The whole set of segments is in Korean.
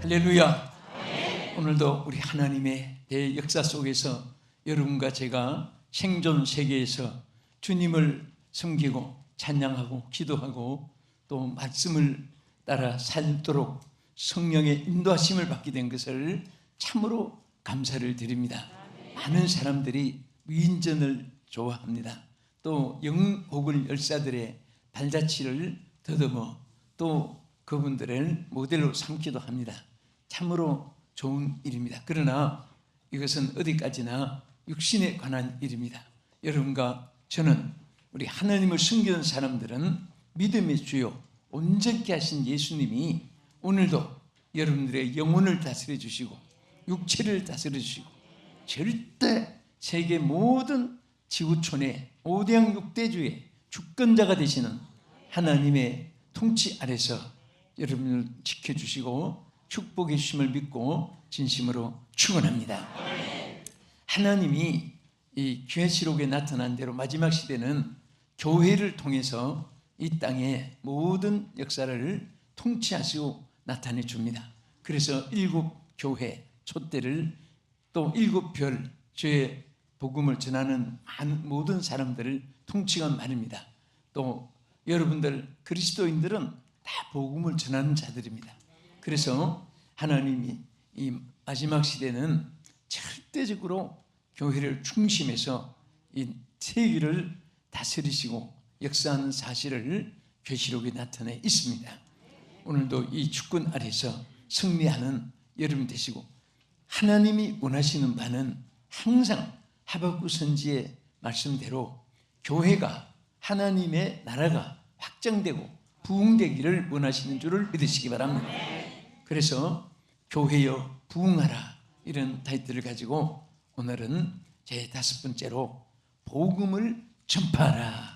할렐루야. 오늘도 우리 하나님의 대역사 속에서 여러분과 제가 생존 세계에서 주님을 섬기고 찬양하고 기도하고 또 말씀을 따라 살도록 성령의 인도하심을 받게 된 것을 참으로 감사를 드립니다. 많은 사람들이 위인전을 좋아합니다. 또 영옥을 열사들의 발자취를 더듬어 또 그분들을 모델로 삼기도 합니다. 참으로 좋은 일입니다. 그러나 이것은 어디까지나 육신에 관한 일입니다. 여러분과 저는, 우리 하나님을 숨기는 사람들은 믿음의 주요 온전케 하신 예수님이 오늘도 여러분들의 영혼을 다스려 주시고 육체를 다스려 주시고 절대 세계 모든 지구촌의 5대양 6대주의 주권자가 되시는 하나님의 통치 아래서 여러분을 지켜주시고 축복해 주심을 믿고 진심으로 축원합니다. 하나님이 이 계시록에 나타난 대로 마지막 시대는 교회를 통해서 이 땅의 모든 역사를 통치하시고 나타내 줍니다. 그래서 7교회 촛대를 또 7별 주의 복음을 전하는 모든 사람들을 통치한 말입니다. 또 여러분들 그리스도인들은 다 복음을 전하는 자들입니다. 그래서 하나님이 이 마지막 시대는 절대적으로 교회를 중심해서 이 세계를 다스리시고 역사하는 사실을 계시록에 나타내 있습니다. 오늘도 이 주권 아래서 승리하는 여러분 되시고, 하나님이 원하시는 바는 항상 하박국 선지의 말씀대로 교회가, 하나님의 나라가 확장되고 부흥되기를 원하시는 줄을 믿으시기 바랍니다. 그래서 교회여 부흥하라, 이런 타이틀을 가지고 오늘은 제 5번째로 복음을 전파하라.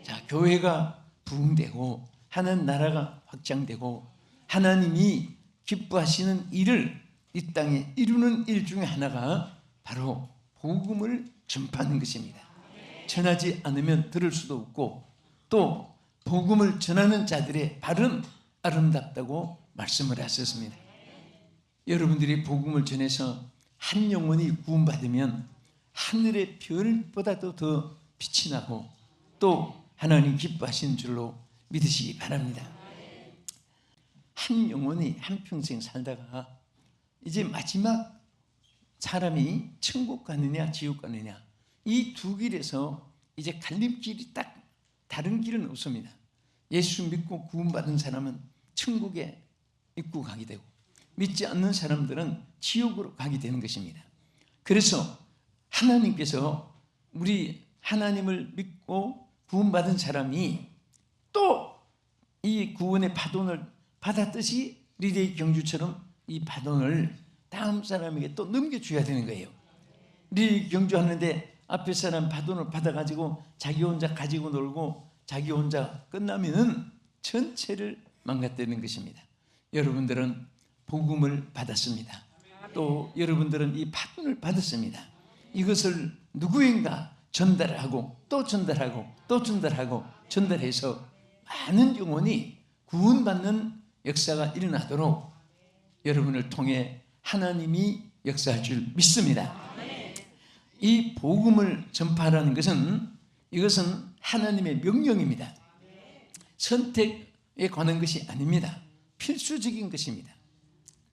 자, 교회가 부흥되고 하나님 나라가 확장되고 하나님이 기뻐하시는 일을 이 땅에 이루는 일 중에 하나가 바로 복음을 전파하는 것입니다. 전하지 않으면 들을 수도 없고 또 복음을 전하는 자들의 발은 아름답다고 말씀을 하셨습니다. 여러분들이 복음을 전해서 한 영혼이 구원받으면 하늘의 별보다도 더 빛이 나고 또 하나님 기뻐하시는 줄로 믿으시기 바랍니다. 한 영혼이 한평생 살다가 이제 마지막 사람이 천국 가느냐 지옥 가느냐, 이 두 길에서 이제 갈림길이 딱 다른 길은 없습니다. 예수 믿고 구원받은 사람은 천국에 입고 가게 되고 믿지 않는 사람들은 지옥으로 가게 되는 것입니다. 그래서 하나님께서 우리 하나님을 믿고 구원받은 사람이 또 이 구원의 바돈을 받았듯이 리레이 경주처럼 이 바돈을 다음 사람에게 또 넘겨줘야 되는 거예요. 리레이 경주하는데 앞에 사람 바돈을 받아가지고 자기 혼자 가지고 놀고 자기 혼자 끝나면은 전체를 망가뜨리는 것입니다. 여러분들은 복음을 받았습니다. 또 여러분들은 이 바돈을 받았습니다. 이것을 누구인가 전달하고 또 전달하고 또 전달하고 전달해서 많은 영혼이 구원받는 역사가 일어나도록 여러분을 통해 하나님이 역사할 줄 믿습니다. 이 복음을 전파하라는 것은, 이것은 하나님의 명령입니다. 선택에 관한 것이 아닙니다. 필수적인 것입니다.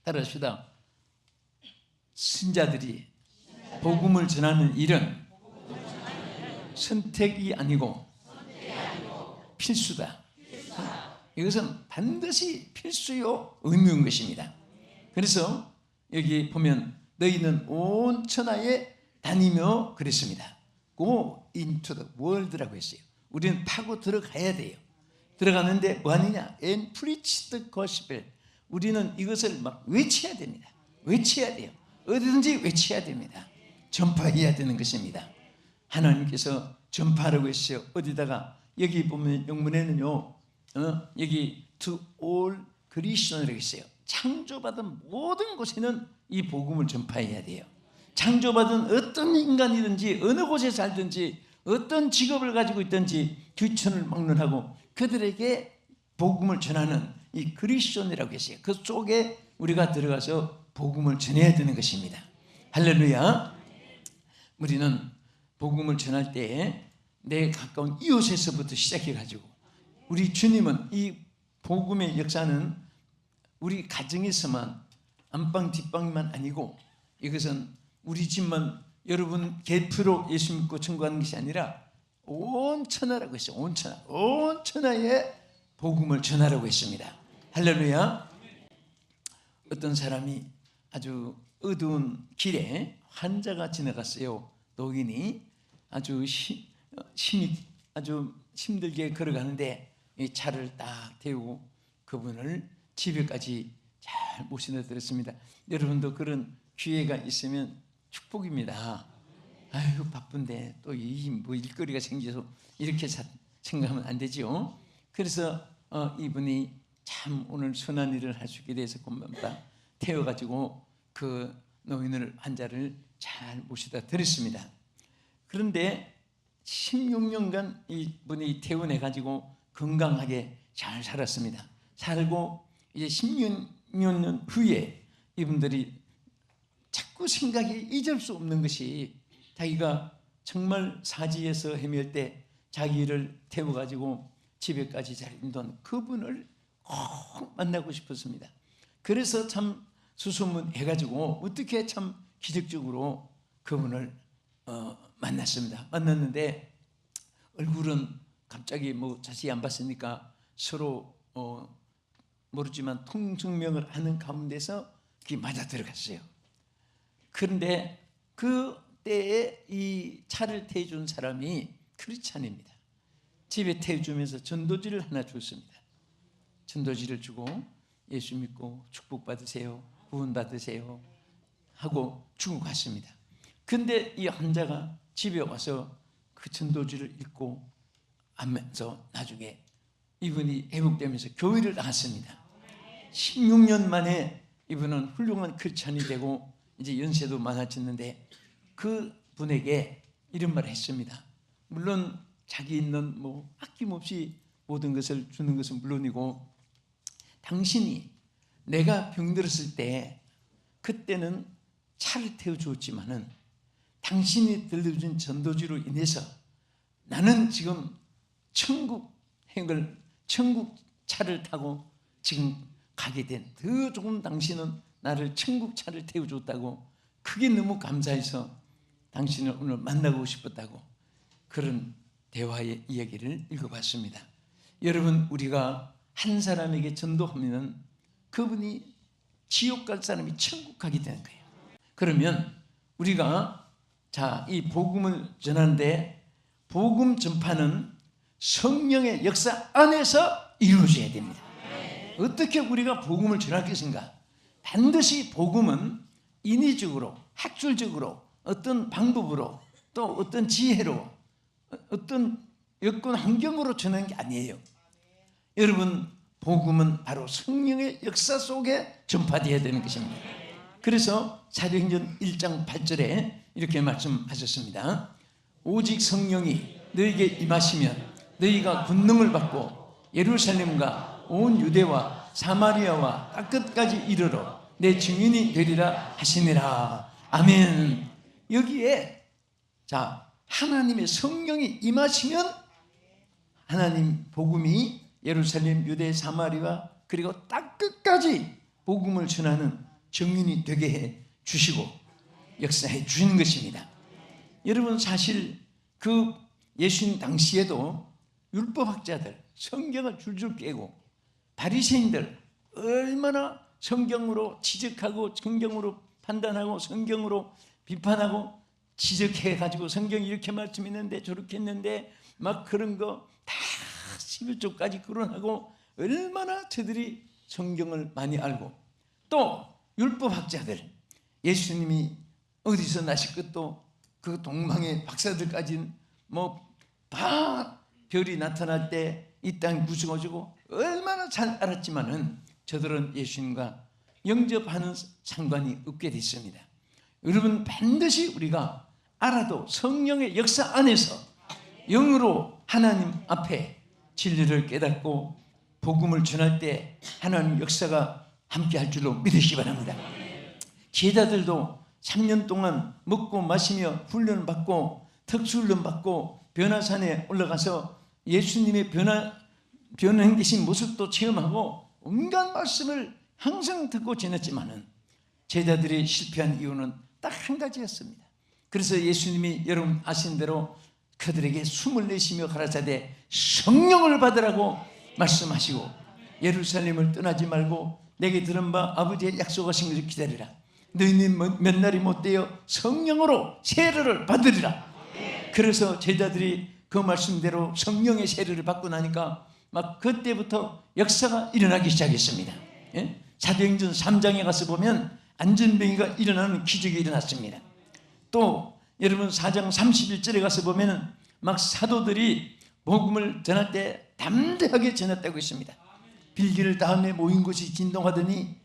따라합시다. 신자들이 복음을 전하는 일은 선택이 아니고 필수다. 이것은 반드시 필수요 의무인 것입니다. 그래서 여기 보면 너희는 온 천하에 다니며 그랬습니다. Go into the world라고 했어요. 우리는 파고 들어가야 돼요. 들어가는데 뭐 하느냐? And preach the gospel. 우리는 이것을 막 외쳐야 됩니다. 외쳐야 돼요. 어디든지 외쳐야 됩니다. 전파해야 되는 것입니다. 하나님께서 전파하라고 했어요. 어디다가? 여기 보면 영문에는요, 여기 to all creation이라고 했어요. 창조받은 모든 곳에는 이 복음을 전파해야 돼요. 창조받은 어떤 인간이든지 어느 곳에 살든지 어떤 직업을 가지고 있든지 귀천을 막론하고 그들에게 복음을 전하는 이 크리스천이라고 했어요. 그 속에 우리가 들어가서 복음을 전해야 되는 것입니다. 할렐루야. 우리는 복음을 전할 때 내 가까운 이웃에서부터 시작해가지고, 우리 주님은 이 복음의 역사는 우리 가정에서만 안방 뒷방만 아니고, 이것은 우리 집만, 여러분 개표로 예수 믿고 청구하는 것이 아니라 온 천하라고 했어요. 온 천하, 온 천하에 복음을 전하라고 했습니다. 할렐루야. 어떤 사람이 아주 어두운 길에 환자가 지나갔어요. 노인이 아주 힘들게 걸어가는데 이 차를 딱 태우고 그분을 집에까지 잘 모시다 드렸습니다. 여러분도 그런 기회가 있으면 축복입니다. 아유, 바쁜데 또 뭐 일거리가 생겨서 이렇게 생각하면 안 되지요. 그래서 이분이 참 오늘 선한 일을 할 수 있게 돼서 고맙다 태워가지고 그 노인을, 환자를 잘 모시다 드렸습니다. 그런데 16년간 이분이 퇴원해가지고 건강하게 잘 살았습니다. 살고 이제 16년 후에 이분들이 자꾸 생각이 잊을 수 없는 것이, 자기가 정말 사지에서 헤맬 때 자기를 태워가지고 집에까지 잘 인도한 그분을 꼭 만나고 싶었습니다. 그래서 참 수소문해가지고 어떻게 참 기적적으로 그분을 만났습니다. 만났는데 얼굴은 갑자기 뭐 자세히 안 봤으니까 서로 모르지만 통성명을 하는 가운데서 그게 맞아 들어갔어요. 그런데 그 때에 이 차를 태워준 사람이 크리스찬입니다. 집에 태워주면서 전도지를 하나 줬습니다. 전도지를 주고 예수 믿고 축복받으세요, 구원받으세요 하고 주고 갔습니다. 근데 이 환자가 집에 와서 그 전도지를 읽고 하면서 나중에 이분이 회복되면서 교회를 나왔습니다. 16년 만에 이분은 훌륭한 크리스찬이 되고 이제 연세도 많아졌는데, 그 분에게 이런 말을 했습니다. 물론 자기 있는 뭐 아낌없이 모든 것을 주는 것은 물론이고, 당신이 내가 병들었을 때 그때는 차를 태워주었지만은 당신이 들려준 전도지로 인해서 나는 지금 천국 차를 타고 지금 가게 된, 더 조금 당신은 나를 천국 차를 태워줬다고, 그게 너무 감사해서 당신을 오늘 만나고 싶었다고, 그런 대화의 이야기를 읽어봤습니다. 여러분, 우리가 한 사람에게 전도하면 그분이 지옥 갈 사람이 천국 가게 되는 거예요. 그러면 우리가 이 복음을 전하는데, 복음 전파는 성령의 역사 안에서 이루어져야 됩니다. 어떻게 우리가 복음을 전할 것인가? 반드시 복음은 인위적으로, 학술적으로, 어떤 방법으로, 또 어떤 지혜로, 어떤 여건 환경으로 전하는 게 아니에요. 여러분, 복음은 바로 성령의 역사 속에 전파되어야 되는 것입니다. 그래서 사도행전 1장 8절에 이렇게 말씀하셨습니다. 오직 성령이 너희에게 임하시면 너희가 권능을 받고 예루살렘과 온 유대와 사마리아와 땅끝까지 이르러 내 증인이 되리라 하시니라. 아멘. 여기에 하나님의 성령이 임하시면 하나님 복음이 예루살렘, 유대, 사마리아 그리고 땅끝까지 복음을 전하는 증인이 되게 해 주시고 역사해 주시는 것입니다. 여러분, 사실 그 예수님 당시에도 율법학자들, 성경을 줄줄 깨고 바리새인들 얼마나 성경으로 지적하고 성경으로 판단하고 성경으로 비판하고 지적해가지고 성경이 이렇게 말씀했는데 저렇게 했는데 막 그런 거 다 11조까지 거론하고, 얼마나 저들이 성경을 많이 알고, 또 율법학자들, 예수님이 어디서 나실 것도 그 동방의 박사들까지는 뭐 다 별이 나타날 때 이 땅이 무서워지고 얼마나 잘 알았지만은 저들은 예수님과 영접하는 상관이 없게 됐습니다. 여러분, 반드시 우리가 알아도 성령의 역사 안에서 영으로 하나님 앞에 진리를 깨닫고 복음을 전할 때 하나님 역사가 함께 할 줄로 믿으시기 바랍니다. 제자들도 3년 동안 먹고 마시며 훈련을 받고 특수훈련 받고 변화산에 올라가서 예수님의 변화되신 모습도 체험하고 온갖 말씀을 항상 듣고 지냈지만은 제자들이 실패한 이유는 딱 한 가지였습니다. 그래서 예수님이 여러분 아시는 대로 그들에게 숨을 내쉬며 가라사대 성령을 받으라고 말씀하시고 예루살렘을 떠나지 말고 내게 들은 바 아버지의 약속하신 것을 기다리라. 너희는 몇 날이 못되어 성령으로 세례를 받으리라. 그래서 제자들이 그 말씀대로 성령의 세례를 받고 나니까 막 그때부터 역사가 일어나기 시작했습니다. 사도행전 3장에 가서 보면 안전병이가 일어나는 기적이 일어났습니다. 또 여러분 4장 31절에 가서 보면 막 사도들이 복음을 전할 때 담대하게 전했다고 했습니다. 빌기를 다음에 모인 곳이 진동하더니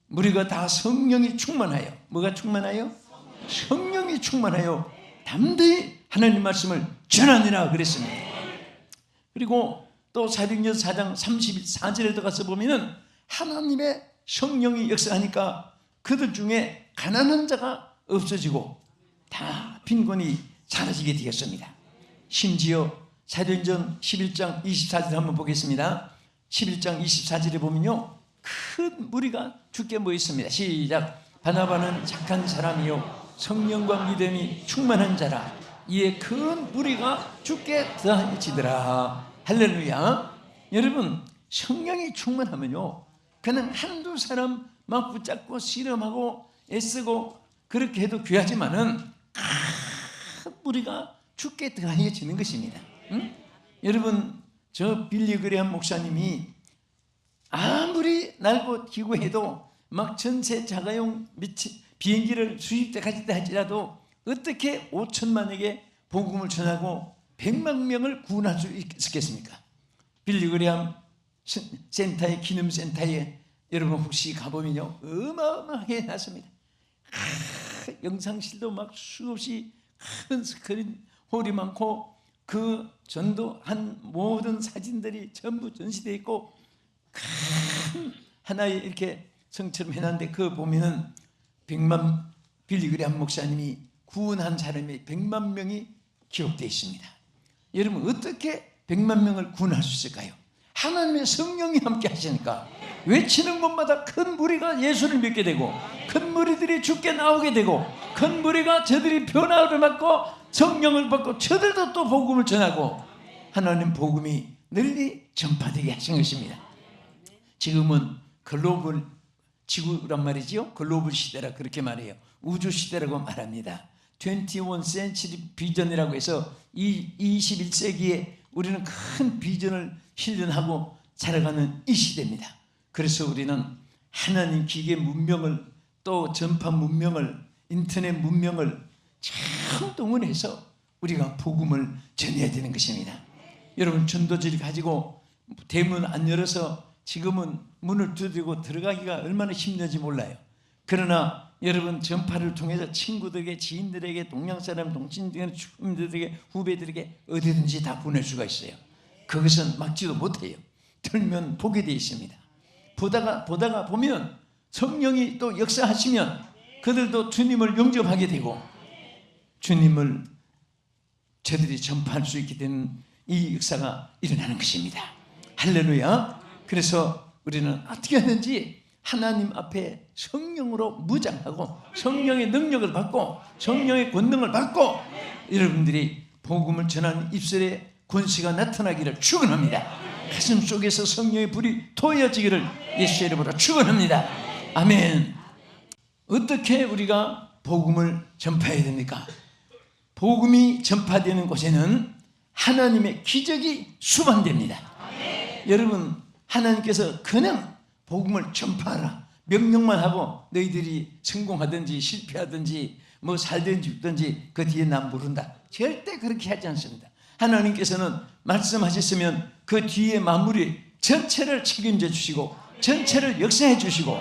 무리가 다 성령이 충만하여, 뭐가 충만하여? 성령이 충만하여 담대히 하나님 말씀을 전하니라 그랬습니다. 그리고 또 사도행전 4장 34절에 들어가서 보면은 하나님의 성령이 역사하니까 그들 중에 가난한 자가 없어지고 다 빈곤이 사라지게 되었습니다. 심지어 사도행전 11장 24절 한번 보겠습니다. 11장 24절에 보면요 큰 무리가 주께 모였습니다. 시작. 바나바는 착한 사람이요 성령과 믿음이 충만한 자라. 이에 큰 무리가 주께 더하여지더라. 할렐루야. 여러분 성령이 충만하면요 그냥 한두 사람 막 붙잡고 씨름하고 애쓰고 그렇게 해도 귀하지만은 큰 무리가 주께 더하여지는 것입니다. 여러분 저 빌리 그레함 목사님이 아무리 날고 기구해도 막 전세 자가용 비행기를 수입돼 가지다 할지라도 어떻게 5천만에게 복음을 전하고 100만 명을 구원할 수 있겠습니까? 빌리 그레함 센터의 기념센터에 여러분 혹시 가보면요 어마어마하게 해놨습니다. 영상실도 막 수없이 큰 스크린 홀이 많고 그 전도한 모든 사진들이 전부 전시되어 있고 큰 하나의 이렇게 성처럼 해놨는데 그거 보면은 100만 빌리 그레함 목사님이 구원한 사람이 100만 명이 기록되어 있습니다. 여러분 어떻게 100만 명을 구원할 수 있을까요? 하나님의 성령이 함께 하시니까 외치는 곳마다 큰 무리가 예수를 믿게 되고 큰 무리들이 주께 나오게 되고 큰 무리가 저들이 변화를 받고 성령을 받고 저들도 또 복음을 전하고 하나님 복음이 널리 전파되게 하신 것입니다. 지금은 글로벌 지구란 말이지요. 글로벌 시대라 그렇게 말해요. 우주 시대라고 말합니다. 21 century 비전이라고 해서 이 21세기에 우리는 큰 비전을 실현하고 살아가는 이 시대입니다. 그래서 우리는 하나님 기계 문명을 또 전파 문명을 인터넷 문명을 참 동원해서 우리가 복음을 전해야 되는 것입니다. 여러분 전도지를 가지고 대문 안 열어서 지금은 문을 두드리고 들어가기가 얼마나 힘든지 몰라요. 그러나 여러분 전파를 통해서 친구들에게 지인들에게 동양사람 동친들에게 후배들에게 어디든지 다 보낼 수가 있어요. 그것은 막지도 못해요. 들면 보게 되어 있습니다. 보다가 보면 성령이 또 역사하시면 그들도 주님을 영접하게 되고 주님을 저들이 전파할 수 있게 되는 이 역사가 일어나는 것입니다. 할렐루야. 그래서 우리는 어떻게 하는지 하나님 앞에 성령으로 무장하고 성령의 능력을 받고 성령의 권능을 받고 여러분들이 복음을 전하는 입술에 권세가 나타나기를 축원합니다. 가슴 속에서 성령의 불이 토해지기를 예수의 이름으로 축원합니다. 아멘. 어떻게 우리가 복음을 전파해야 됩니까? 복음이 전파되는 곳에는 하나님의 기적이 수반됩니다. 여러분 하나님께서 그냥 복음을 전파하라 명령만 하고 너희들이 성공하든지 실패하든지 뭐 살든지 죽든지 그 뒤에 난 모른다. 절대 그렇게 하지 않습니다. 하나님께서는 말씀하셨으면 그 뒤에 마무리 전체를 책임져 주시고 전체를 역사해 주시고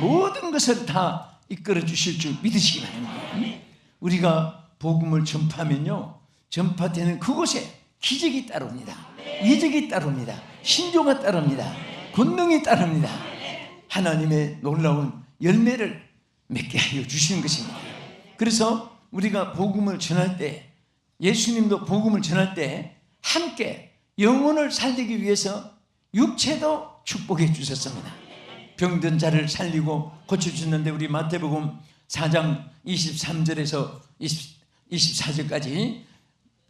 모든 것을 다 이끌어 주실 줄 믿으시기 바랍니다. 우리가 복음을 전파하면요 전파되는 그곳에 기적이 따릅니다. 이적이 따릅니다. 신조가 따릅니다. 권능이 따릅니다. 하나님의 놀라운 열매를 맺게 하여 주시는 것입니다. 그래서 우리가 복음을 전할 때, 예수님도 복음을 전할 때 함께 영혼을 살리기 위해서 육체도 축복해 주셨습니다. 병든 자를 살리고 고쳐주는데 우리 마태복음 4장 23절에서 24절까지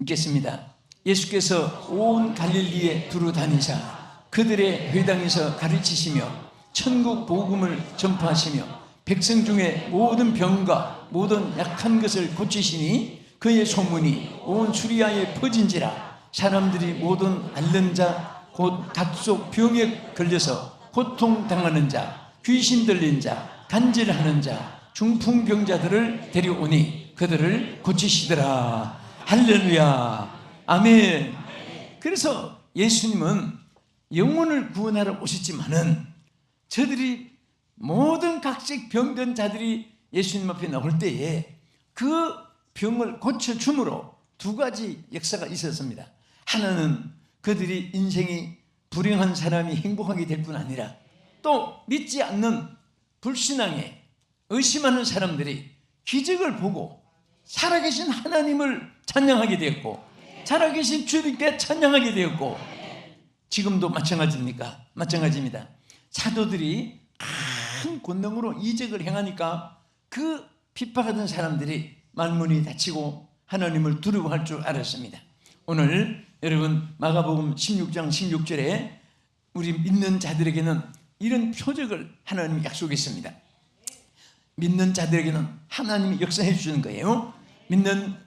읽겠습니다. 예수께서 온 갈릴리에 두루 다니사 그들의 회당에서 가르치시며 천국 복음을 전파하시며 백성 중에 모든 병과 모든 약한 것을 고치시니 그의 소문이 온 수리아에 퍼진지라. 사람들이 모든 앓는 자, 곧 각속 병에 걸려서 고통당하는 자, 귀신 들린 자, 간질하는 자, 중풍병자들을 데려오니 그들을 고치시더라. 할렐루야, 아멘. 그래서 예수님은 영혼을 구원하러 오셨지만은 저들이 모든 각색 병든 자들이 예수님 앞에 나올 때에 그 병을 고쳐줌으로 두 가지 역사가 있었습니다. 하나는 그들이 인생이 불행한 사람이 행복하게 될 뿐 아니라 또 믿지 않는 불신앙에 의심하는 사람들이 기적을 보고 살아계신 하나님을 찬양하게 되었고 살아계신 주님께 찬양하게 되었고 지금도 마찬가지입니까? 마찬가지입니다. 사도들이 큰 권능으로 이적을 행하니까 그 핍박하던 사람들이 말문이 닫히고 하나님을 두려워할 줄 알았습니다. 오늘 여러분 마가복음 16장 16절에 우리 믿는 자들에게는 이런 표적을 하나님이 약속했습니다. 믿는 자들에게는 하나님이 역사해 주는 거예요.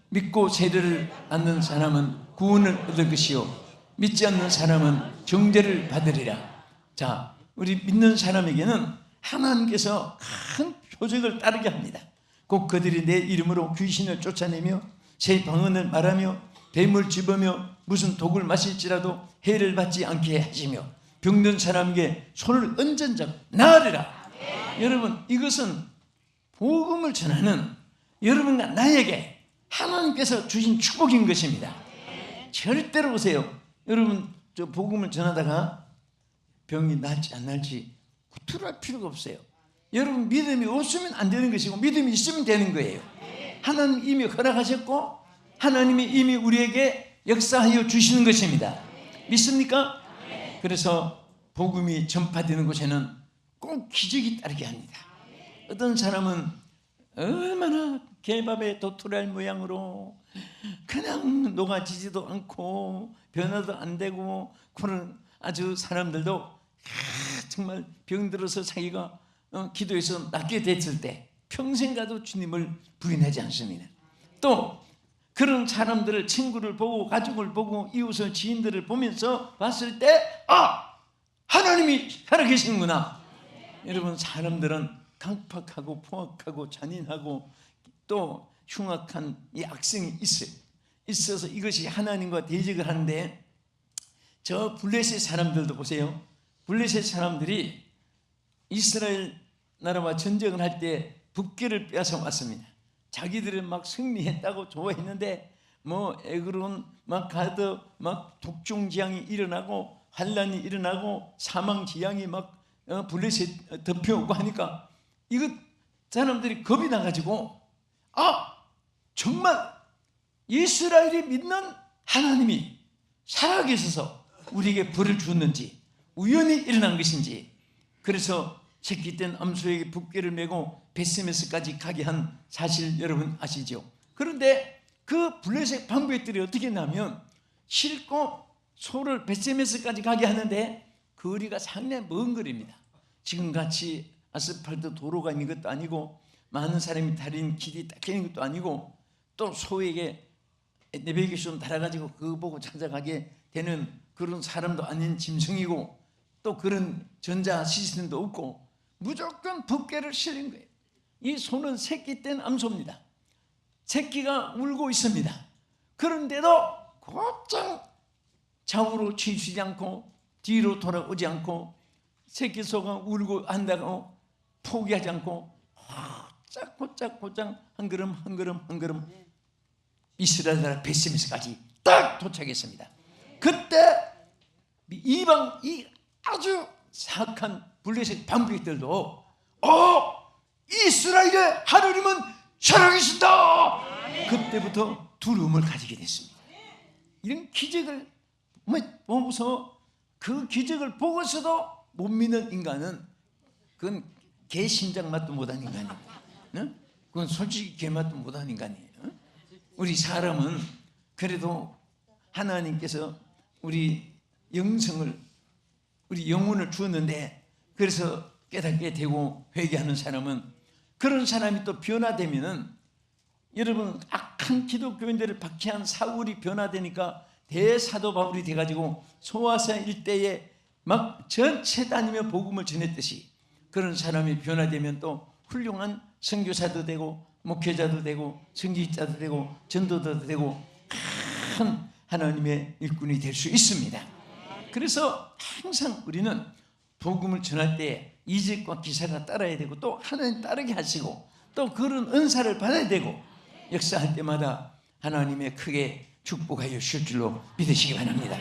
믿고 세례를 받는 사람은 구원을 얻을 것이요 믿지 않는 사람은 정죄를 받으리라. 자, 우리 믿는 사람에게는 하나님께서 큰 표적을 따르게 합니다. 곧 그들이 내 이름으로 귀신을 쫓아내며 새 방언을 말하며 뱀을 집으며 무슨 독을 마실지라도 해를 받지 않게 하시며 병든 사람에게 손을 얹은 자 나으리라. 여러분, 이것은 복음을 전하는 여러분과 나에게 하나님께서 주신 축복인 것입니다. 절대로 보세요. 여러분, 저 복음을 전하다가 병이 날지 안 날지 구투할 필요가 없어요. 여러분, 믿음이 없으면 안 되는 것이고 믿음이 있으면 되는 거예요. 하나님 이미 허락하셨고 하나님이 이미 우리에게 역사하여 주시는 것입니다. 믿습니까? 그래서 복음이 전파되는 곳에는 꼭 기적이 따르게 합니다. 어떤 사람은 얼마나 개밥에 도토리알 모양으로 그냥 녹아지지도 않고 변화도 안 되고 그런 아주 사람들도 정말 병들어서 자기가 기도해서 낫게 됐을 때 평생 가도 주님을 부인하지 않습니다. 또 그런 사람들을 친구를 보고 가족을 보고 이웃을 지인들을 보면서 봤을 때 하나님이 살아계시는구나. 여러분, 사람들은 강팍하고 포악하고 잔인하고 또 흉악한 이 악성이 있어서 이것이 하나님과 대적을 하는데 저 블레셋 사람들도 보세요. 블레셋 사람들이 이스라엘 나라와 전쟁을 할 때 북계를 빼앗아 왔습니다. 자기들은 막 승리했다고 좋아했는데 에그론 막 가드 막 독종지향이 일어나고 환란이 일어나고 사망지향이 막 블레셋 덮여오고 하니까 이거 사람들이 겁이 나가지고 정말 이스라엘이 믿는 하나님이 살아계셔서 우리에게 벌을 주었는지 우연히 일어난 것인지 그래서 새끼 땐 암소에게 붓개를 메고 베스메스까지 가게 한 사실 여러분 아시죠? 그런데 그 블레셋 방백들이 어떻게 했냐면 싣고 소를 베스메스까지 가게 하는데 거리가 상당히 먼 거리입니다. 지금같이 아스팔트 도로가 있는 것도 아니고 많은 사람이 다니는 길이 딱 있는 것도 아니고 또 소에게 내비게이션 달아가지고 그거 보고 찾아가게 되는 그런 사람도 아닌 짐승이고 또 그런 전자 시스템도 없고 무조건 붓개를 실린 거예요. 이 소는 새끼 땐 암소입니다. 새끼가 울고 있습니다. 그런데도 곧장 좌우로 치우치지 않고 뒤로 돌아오지 않고 새끼 소가 울고 한다고 포기하지 않고 곧장 한 걸음 한 걸음 한 걸음 이스라엘 나라 베스메스까지 딱 도착했습니다. 그때 이방 이 아주 사악한 블레셋 방백들도 이스라엘의 하나님은 살아계신다. 그때부터 두려움을 가지게 됐습니다. 이런 기적을 보고서 그 기적을 보고서도 못 믿는 인간은 그건 개 심장 맛도 못한 인간이고, 그건 솔직히 개 맛도 못한 인간이에요. 우리 사람은 그래도 하나님께서 우리 영성을, 우리 영혼을 주었는데, 그래서 깨닫게 되고 회개하는 사람은, 그런 사람이 또 변화되면은, 여러분 악한 기독교인들을 박해한 사울이 변화되니까 대사도 바울이 돼가지고 소아사 일대에 막 전체 다니며 복음을 전했듯이, 그런 사람이 변화되면 또 훌륭한 선교사도 되고 목회자도 되고 선지자도 되고 전도자도 되고 큰 하나님의 일꾼이 될 수 있습니다. 그래서 항상 우리는 복음을 전할 때 이적과 기사가 따라야 되고, 또 하나님 따르게 하시고, 또 그런 은사를 받아야 되고, 역사할 때마다 하나님의 크게 축복하여 주실 줄로 믿으시기 바랍니다.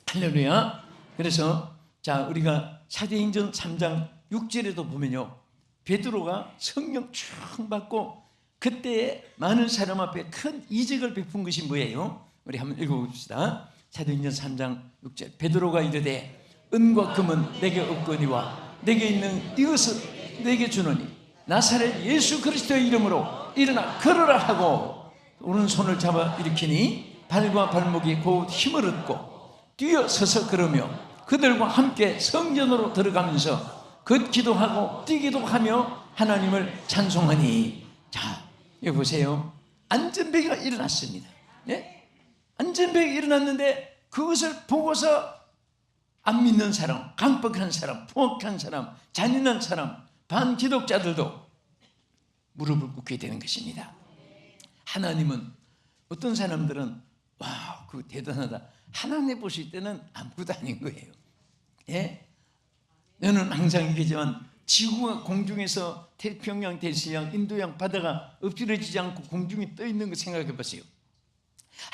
할렐루야. 그래서 자, 우리가 사도행전 3장 6절에도 보면요, 베드로가 성령 쭉 받고 그때 많은 사람 앞에 큰 이적을 베푼 것이 뭐예요? 우리 한번 읽어봅시다. 사도행전 3장 6절. 베드로가 이르되 은과 금은 내게 없거니와 내게 있는 이것을 내게 주노니 나사렛 예수 그리스도의 이름으로 일어나 걸어라 하고 오른손을 잡아 일으키니 발과 발목이 곧 힘을 얻고 뛰어서서 걸으며 그들과 함께 성전으로 들어가면서 걷기도 하고 뛰기도 하며 하나님을 찬송하니. 자, 여기 보세요. 안전병이가 일어났습니다. 예? 안전병이 일어났는데 그것을 보고서 안 믿는 사람, 강박한 사람, 포악한 사람, 잔인한 사람, 반기독자들도 무릎을 꿇게 되는 것입니다. 하나님은 어떤 사람들은 와, 그거 대단하다, 하나님 보실 때는 아무것도 아닌 거예요. 예? 저는 항상 얘기하지만 지구가 공중에서 태평양, 대서양, 인도양 바다가 엎드려지지 않고 공중에 떠 있는 거 생각해 보세요.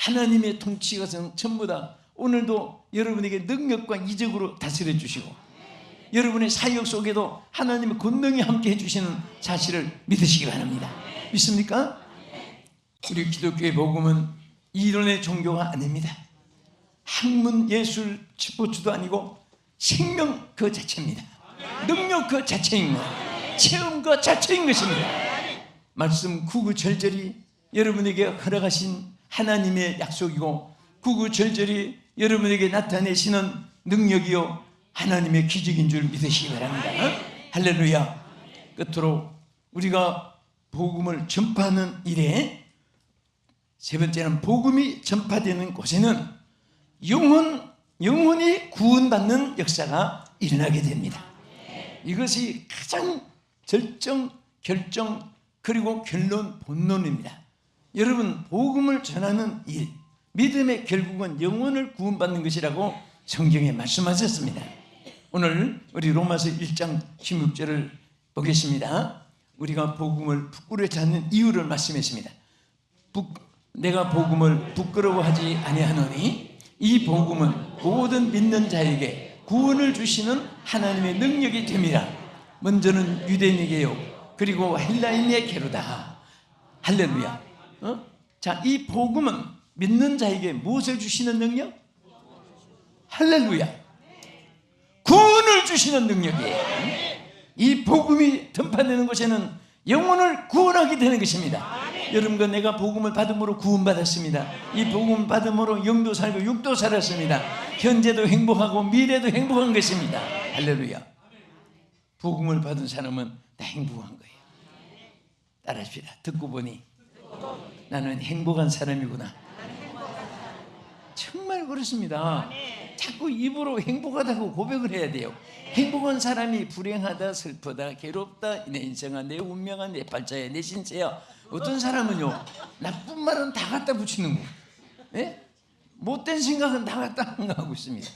하나님의 통치가 전부 다 오늘도 여러분에게 능력과 이적으로 다스려 주시고, 여러분의 사역 속에도 하나님의 권능이 함께 해주시는 사실을 믿으시기 바랍니다. 믿습니까? 우리 기독교의 복음은 이론의 종교가 아닙니다. 학문, 예술, 스포츠도 아니고 생명 그 자체입니다. 능력 그 자체인 것, 체험 그 자체인 것입니다. 말씀 구구절절이 여러분에게 허락하신 하나님의 약속이고, 구구절절이 여러분에게 나타내시는 능력이요 하나님의 기적인 줄 믿으시기 바랍니다. 할렐루야. 끝으로 우리가 복음을 전파하는 일에 세 번째는, 복음이 전파되는 곳에는 영혼이 구원받는 역사가 일어나게 됩니다. 이것이 가장 절정, 결정, 그리고 결론, 본론입니다. 여러분, 복음을 전하는 일, 믿음의 결국은 영혼을 구원받는 것이라고 성경에 말씀하셨습니다. 오늘 우리 로마서 1장 16절을 보겠습니다. 우리가 복음을 부끄러워하지 않는 이유를 말씀했습니다. 내가 복음을 부끄러워하지 아니하노니 이 복음은 모든 믿는 자에게 구원을 주시는 하나님의 능력이 됨이라. 먼저는 유대인에게요 그리고 헬라인에게로다. 할렐루야. 자, 이 복음은 믿는 자에게 무엇을 주시는 능력? 할렐루야. 구원을 주시는 능력이에요. 이 복음이 전파되는 곳에는 영혼을 구원하게 되는 것입니다. 여러분과 내가 복음을 받음으로 구원받았습니다. 이 복음 받음으로 영도 살고 육도 살았습니다. 현재도 행복하고 미래도 행복한 것입니다. 할렐루야. 복음을 받은 사람은 다 행복한 거예요. 따라합시다. 듣고 보니 나는 행복한 사람이구나. 정말 그렇습니다. 자꾸 입으로 행복하다고 고백을 해야 돼요. 행복한 사람이 불행하다, 슬프다, 괴롭다, 내 인생아, 내 운명아, 내 발자야, 내 신세야. 어떤 사람은요, 나쁜 말은 다 갖다 붙이는 거예요. 예? 못된 생각은 다 갖다 하고 있습니다.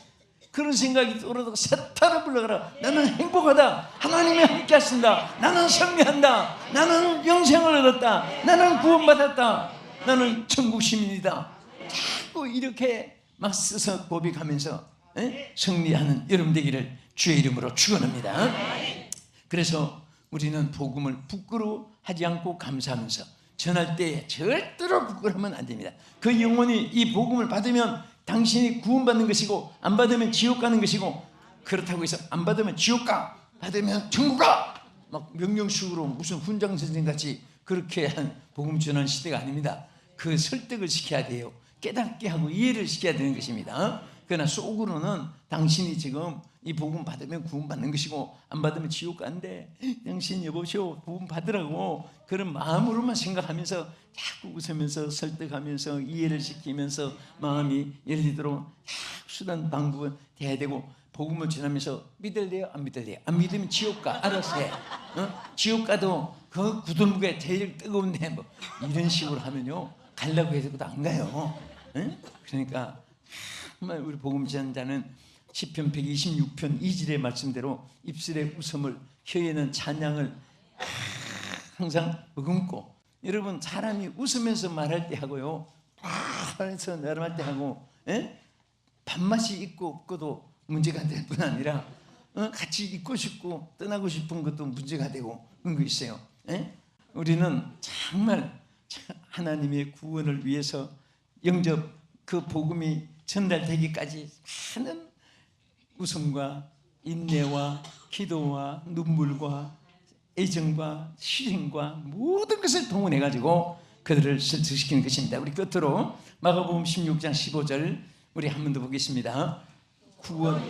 그런 생각이 들어도 세타를 불러가라. 나는 행복하다. 하나님이 함께 하신다. 나는 승리한다. 나는 영생을 얻었다. 나는 구원받았다. 나는 천국 시민이다. 자꾸 이렇게 막 써서 고백하면서 승리하는 여러분 되기를 주의 이름으로 축원합니다. 그래서 우리는 복음을 부끄러워하지 않고 감사하면서 전할 때 절대로 부끄러우면 안 됩니다. 그 영혼이 이 복음을 받으면 당신이 구원받는 것이고 안 받으면 지옥 가는 것이고, 그렇다고 해서 안 받으면 지옥 가, 받으면 천국 가, 막 명령식으로 무슨 훈장 선생 같이 그렇게 한 복음 전하는 시대가 아닙니다. 그 설득을 시켜야 돼요. 깨닫게 하고 이해를 시켜야 되는 것입니다. 그러나 속으로는 당신이 지금 이 복음 받으면 구원받는 것이고 안 받으면 지옥 간대, 당신 여보시오 복음 받으라고, 그런 마음으로만 생각하면서 자꾸 웃으면서 설득하면서 이해를 시키면서 마음이 열리도록 수단 방법은 돼야 되고, 복음을 전하면서 믿을래요? 안 믿을래요? 안 믿으면 지옥 가, 알아서 해. 지옥 가도 그 구들무게 제일 뜨거운데 뭐 이런 식으로 하면요 가려고 해서도 안 가요. 그러니까 정말 우리 복음 전자는 시편 126편 2절의 말씀대로 입술에 웃음을, 혀에는 찬양을 항상 머금고, 여러분 사람이 웃으면서 말할 때 하고요 하면서 말할 때 하고, 밥맛이 있고 없고도 문제가 될 뿐 아니라 같이 있고 싶고 떠나고 싶은 것도 문제가 되고 그런 거 있어요. 우리는 정말 하나님의 구원을 위해서 영접 그 복음이 전달되기까지 많은 웃음과 인내와 기도와 눈물과 애정과 희생과 모든 것을 동원해 가지고 그들을 설득시키는 것입니다. 우리 끝으로 마가복음 16장 15절 우리 한 번 더 보겠습니다. 구원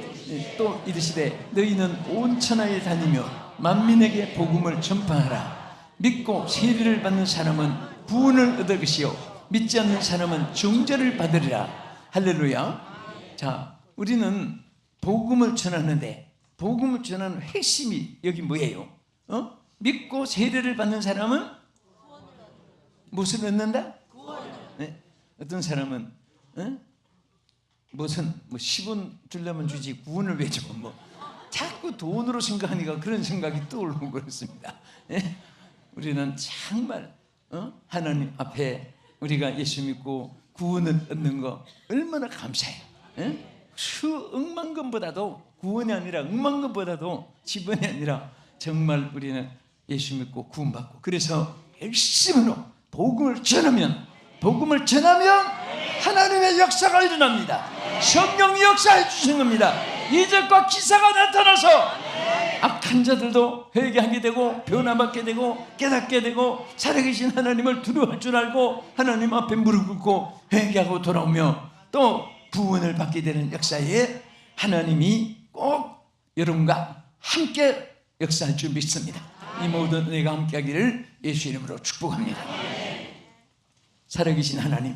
또 이르시되 너희는 온 천하에 다니며 만민에게 복음을 전파하라. 믿고 세례를 받는 사람은 구원을 얻을 것이요 믿지 않는 사람은 정죄를 받으리라. 할렐루야. 자, 우리는 복음을 전하는데 복음을 전하는 핵심이 여기 뭐예요? 믿고 세례를 받는 사람은 무엇을 얻는다? 네? 어떤 사람은 무슨 뭐 10원 주려면 주지 구원을 왜 줘? 뭐 자꾸 돈으로 생각하니까 그런 생각이 떠오르고 그렇습니다. 우리는 정말 하나님 앞에 우리가 예수 믿고 구원을 얻는 거 얼마나 감사해요. 수억만 건보다도 구원이 아니라 억만 건보다도 지번이 아니라 정말 우리는 예수 믿고 구원받고, 그래서 열심으로 복음을 전하면 하나님의 역사가 일어납니다. 성령이 역사해 주신 겁니다. 이적과 기사가 나타나서 악한 자들도 회개하게 되고 변화받게 되고 깨닫게 되고 살아계신 하나님을 두려워할 줄 알고 하나님 앞에 무릎 꿇고 회개하고 돌아오며 또 구원을 받게 되는 역사에 하나님이 꼭 여러분과 함께 역사할 줄 믿습니다. 이 모든 은혜가 함께하기를 예수 이름으로 축복합니다. 살아계신 하나님,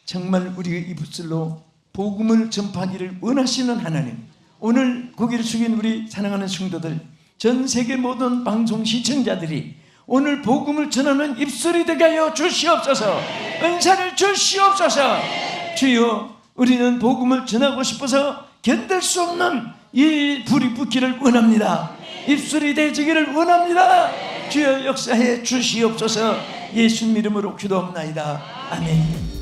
정말 우리의 입술로 복음을 전파하기를 원하시는 하나님, 오늘 고개를 숙인 우리 사랑하는 성도들, 전 세계 모든 방송 시청자들이 오늘 복음을 전하는 입술이 되게 하여 주시옵소서. 은사를 주시옵소서. 주여, 우리는 복음을 전하고 싶어서 견딜 수 없는 이 불이 붙기를 원합니다. 입술이 되지기를 원합니다. 주여 역사해 주시옵소서. 예수님 이름으로 기도합나이다. 아멘.